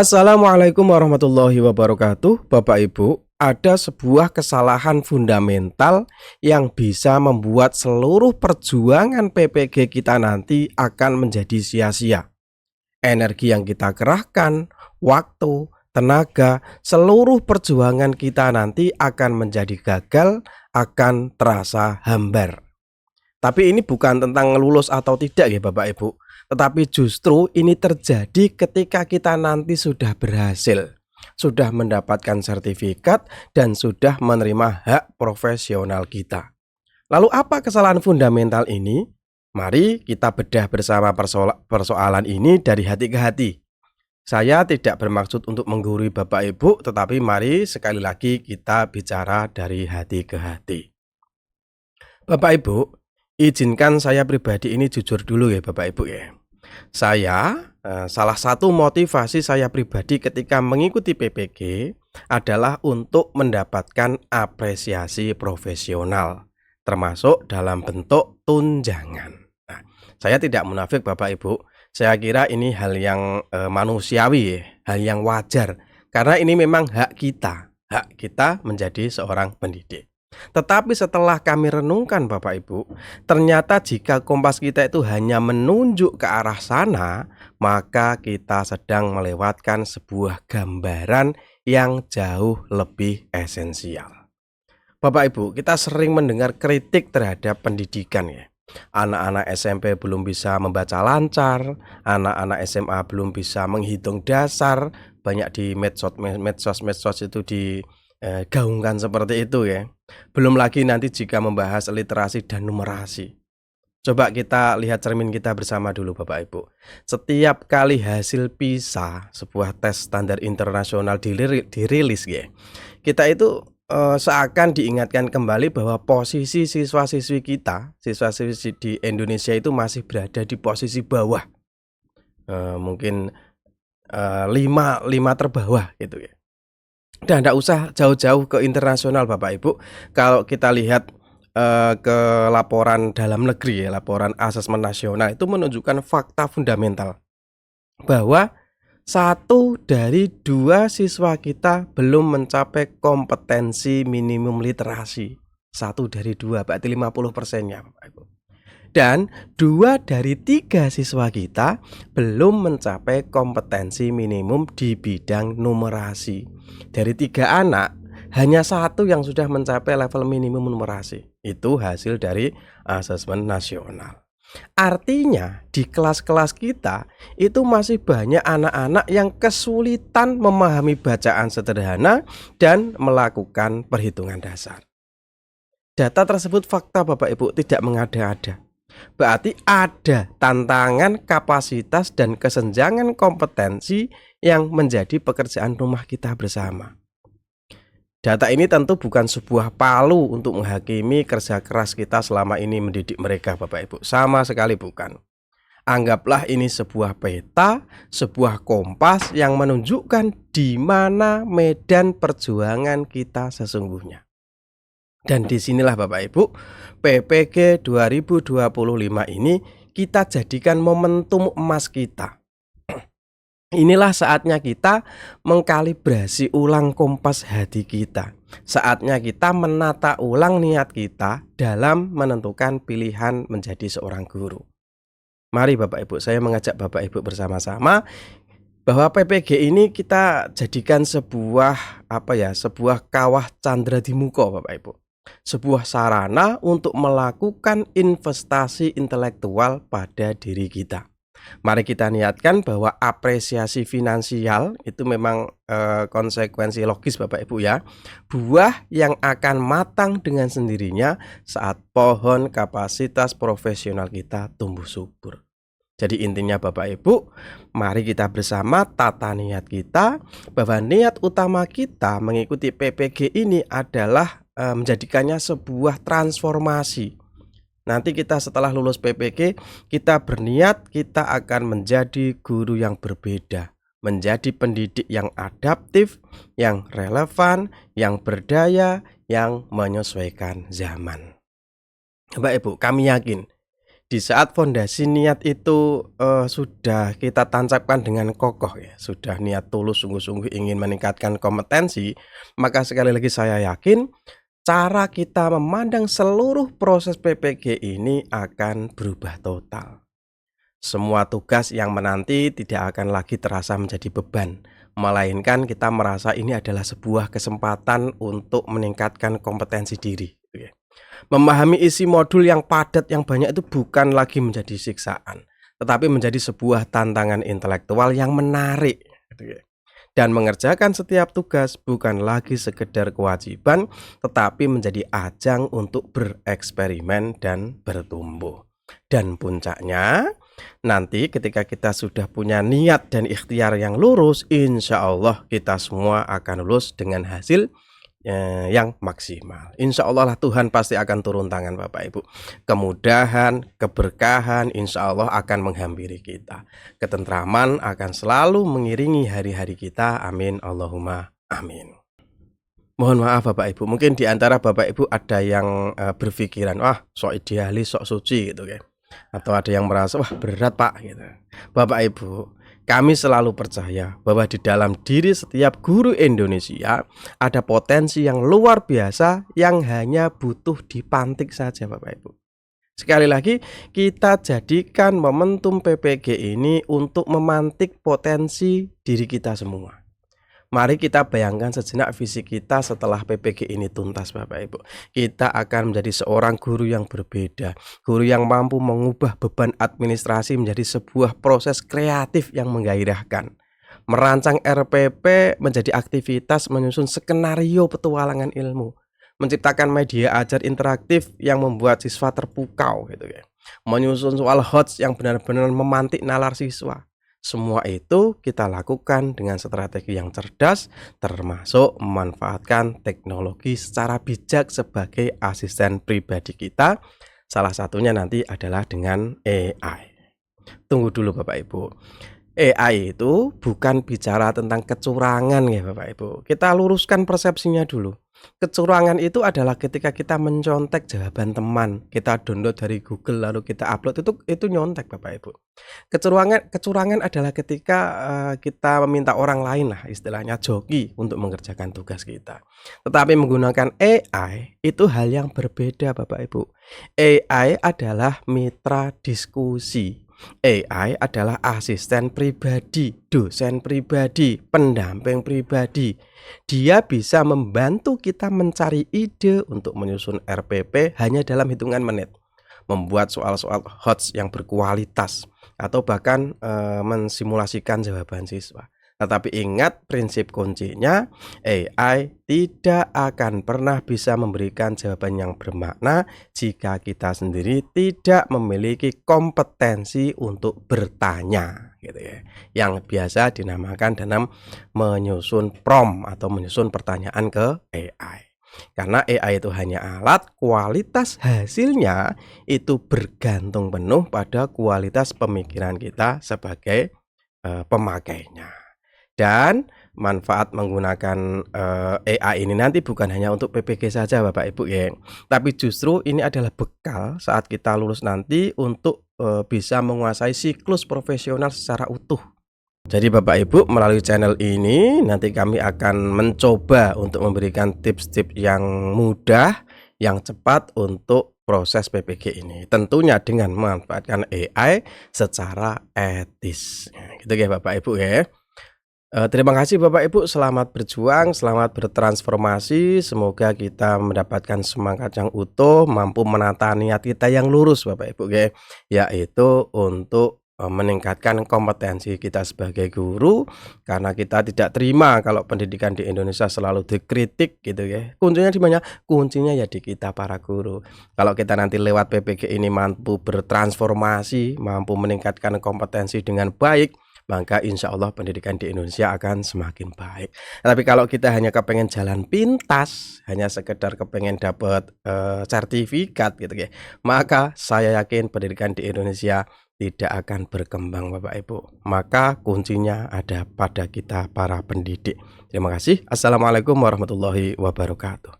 Assalamualaikum warahmatullahi wabarakatuh. Bapak Ibu, ada sebuah kesalahan fundamental yang bisa membuat seluruh perjuangan PPG kita nanti akan menjadi sia-sia. Energi yang kita kerahkan, waktu, tenaga, seluruh perjuangan kita nanti akan menjadi gagal, akan terasa hambar. Tapi ini bukan tentang lulus atau tidak ya Bapak Ibu, tetapi justru ini terjadi ketika kita nanti sudah berhasil, sudah mendapatkan sertifikat dan sudah menerima hak profesional kita. Lalu apa kesalahan fundamental ini? Mari kita bedah bersama persoalan ini dari hati ke hati. Saya tidak bermaksud untuk menggurui Bapak Ibu, tetapi mari sekali lagi kita bicara dari hati ke hati. Bapak Ibu, izinkan saya pribadi ini jujur dulu ya Bapak Ibu ya. Salah satu motivasi saya pribadi ketika mengikuti PPG adalah untuk mendapatkan apresiasi profesional, termasuk dalam bentuk tunjangan. Nah, saya tidak munafik Bapak Ibu, saya kira ini hal yang manusiawi ya, hal yang wajar, karena ini memang hak kita menjadi seorang pendidik. Tetapi setelah kami renungkan Bapak Ibu, ternyata jika kompas kita itu hanya menunjuk ke arah sana, maka kita sedang melewatkan sebuah gambaran yang jauh lebih esensial. Bapak Ibu, kita sering mendengar kritik terhadap pendidikan ya. Anak-anak SMP belum bisa membaca lancar, anak-anak SMA belum bisa menghitung dasar, banyak di medsos itu digaungkan seperti itu ya. Belum lagi nanti jika membahas literasi dan numerasi. Coba kita lihat cermin kita bersama dulu Bapak Ibu. Setiap kali hasil PISA, sebuah tes standar internasional dirilis ya, kita itu seakan diingatkan kembali bahwa posisi siswa-siswi di Indonesia itu masih berada di posisi bawah, mungkin 5 terbawah gitu ya. Dan tidak usah jauh-jauh ke internasional Bapak Ibu, kalau kita lihat ke laporan dalam negeri ya, laporan asesmen nasional itu menunjukkan fakta fundamental bahwa 1 dari 2 siswa kita belum mencapai kompetensi minimum literasi. 1 dari 2 berarti 50%-nya Bapak Ibu. Dan 2 dari 3 siswa kita belum mencapai kompetensi minimum di bidang numerasi. Dari 3 anak, hanya 1 yang sudah mencapai level minimum numerasi. Itu hasil dari asesmen nasional. Artinya di kelas-kelas kita itu masih banyak anak-anak yang kesulitan memahami bacaan sederhana dan melakukan perhitungan dasar. Data tersebut fakta Bapak Ibu, tidak mengada-ada. Berarti ada tantangan kapasitas dan kesenjangan kompetensi yang menjadi pekerjaan rumah kita bersama. Data ini tentu bukan sebuah palu untuk menghakimi kerja keras kita selama ini mendidik mereka Bapak Ibu. Sama sekali bukan. Anggaplah ini sebuah peta, sebuah kompas yang menunjukkan di mana medan perjuangan kita sesungguhnya. Dan disinilah Bapak Ibu, PPG 2025 ini kita jadikan momentum emas kita. Inilah saatnya kita mengkalibrasi ulang kompas hati kita. Saatnya kita menata ulang niat kita dalam menentukan pilihan menjadi seorang guru. Mari Bapak Ibu, saya mengajak Bapak Ibu bersama-sama bahwa PPG ini kita jadikan sebuah sebuah kawah candra di muka Bapak Ibu. Sebuah sarana untuk melakukan investasi intelektual pada diri kita. Mari kita niatkan bahwa apresiasi finansial itu memang konsekuensi logis Bapak Ibu ya. Buah yang akan matang dengan sendirinya saat pohon kapasitas profesional kita tumbuh subur. Jadi intinya Bapak Ibu, mari kita bersama tata niat kita bahwa niat utama kita mengikuti PPG ini adalah menjadikannya sebuah transformasi. Nanti kita setelah lulus PPG, kita berniat kita akan menjadi guru yang berbeda, menjadi pendidik yang adaptif, yang relevan, yang berdaya, yang menyesuaikan zaman. Bapak Ibu, kami yakin Di saat fondasi niat itu, sudah kita tancapkan dengan kokoh ya, sudah niat tulus sungguh-sungguh ingin meningkatkan kompetensi, maka sekali lagi saya yakin cara kita memandang seluruh proses PPG ini akan berubah total. Semua tugas yang menanti tidak akan lagi terasa menjadi beban, melainkan kita merasa ini adalah sebuah kesempatan untuk meningkatkan kompetensi diri, gitu ya. Memahami isi modul yang padat yang banyak itu bukan lagi menjadi siksaan, tetapi menjadi sebuah tantangan intelektual yang menarik, gitu ya. Dan mengerjakan setiap tugas bukan lagi sekedar kewajiban, tetapi menjadi ajang untuk bereksperimen dan bertumbuh. Dan puncaknya, nanti ketika kita sudah punya niat dan ikhtiar yang lurus, insya Allah kita semua akan lulus dengan hasil yang maksimal. Insya Allah lah Tuhan pasti akan turun tangan Bapak Ibu. Kemudahan, keberkahan insya Allah akan menghampiri kita. Ketentraman akan selalu mengiringi hari-hari kita. Amin. Allahumma amin. Mohon maaf Bapak Ibu, mungkin di antara Bapak Ibu ada yang berpikiran, wah sok idealis, sok suci gitu kan. Atau ada yang merasa, wah berat Pak gitu. Bapak Ibu, kami selalu percaya bahwa di dalam diri setiap guru Indonesia ada potensi yang luar biasa yang hanya butuh dipantik saja Bapak Ibu. Sekali lagi, kita jadikan momentum PPG ini untuk memantik potensi diri kita semua. Mari kita bayangkan sejenak visi kita setelah PPG ini tuntas Bapak Ibu. Kita akan menjadi seorang guru yang berbeda. Guru yang mampu mengubah beban administrasi menjadi sebuah proses kreatif yang menggairahkan. Merancang RPP menjadi aktivitas menyusun skenario petualangan ilmu. Menciptakan media ajar interaktif yang membuat siswa terpukau gitu ya. Menyusun soal HOTS yang benar-benar memantik nalar siswa. Semua itu kita lakukan dengan strategi yang cerdas, termasuk memanfaatkan teknologi secara bijak sebagai asisten pribadi kita. Salah satunya nanti adalah dengan AI. Tunggu dulu Bapak Ibu. AI itu bukan bicara tentang kecurangan ya Bapak Ibu. Kita luruskan persepsinya dulu. Kecurangan itu adalah ketika kita mencontek jawaban teman, kita download dari Google lalu kita upload, itu nyontek Bapak Ibu. Kecurangan adalah ketika kita meminta orang lain lah istilahnya joki untuk mengerjakan tugas kita. Tetapi menggunakan AI itu hal yang berbeda Bapak Ibu. AI adalah mitra diskusi. AI adalah asisten pribadi, dosen pribadi, pendamping pribadi. Dia bisa membantu kita mencari ide untuk menyusun RPP hanya dalam hitungan menit, membuat soal-soal HOTS yang berkualitas, atau bahkan mensimulasikan jawaban siswa. Tetapi ingat prinsip kuncinya, AI tidak akan pernah bisa memberikan jawaban yang bermakna jika kita sendiri tidak memiliki kompetensi untuk bertanya, gitu ya. Yang biasa dinamakan dalam menyusun prompt atau menyusun pertanyaan ke AI. Karena AI itu hanya alat, kualitas hasilnya itu bergantung penuh pada kualitas pemikiran kita sebagai pemakainya. Dan manfaat menggunakan AI ini nanti bukan hanya untuk PPG saja Bapak Ibu ya, tapi justru ini adalah bekal saat kita lulus nanti untuk bisa menguasai siklus profesional secara utuh. Jadi Bapak Ibu, melalui channel ini nanti kami akan mencoba untuk memberikan tips-tips yang mudah, yang cepat untuk proses PPG ini. Tentunya dengan memanfaatkan AI secara etis. Gitu ya Bapak Ibu ya. Terima kasih Bapak Ibu, selamat berjuang, selamat bertransformasi. Semoga kita mendapatkan semangat yang utuh, mampu menata niat kita yang lurus Bapak Ibu ya, yaitu untuk meningkatkan kompetensi kita sebagai guru. Karena kita tidak terima kalau pendidikan di Indonesia selalu dikritik gitu ya. Kuncinya di mana? Kuncinya ya di kita para guru. Kalau kita nanti lewat PPG ini mampu bertransformasi, mampu meningkatkan kompetensi dengan baik, maka insya Allah pendidikan di Indonesia akan semakin baik. Tapi kalau kita hanya kepengen jalan pintas, hanya sekedar kepengen dapat sertifikat gitu ya, maka saya yakin pendidikan di Indonesia tidak akan berkembang Bapak Ibu. Maka kuncinya ada pada kita para pendidik. Terima kasih. Assalamualaikum warahmatullahi wabarakatuh.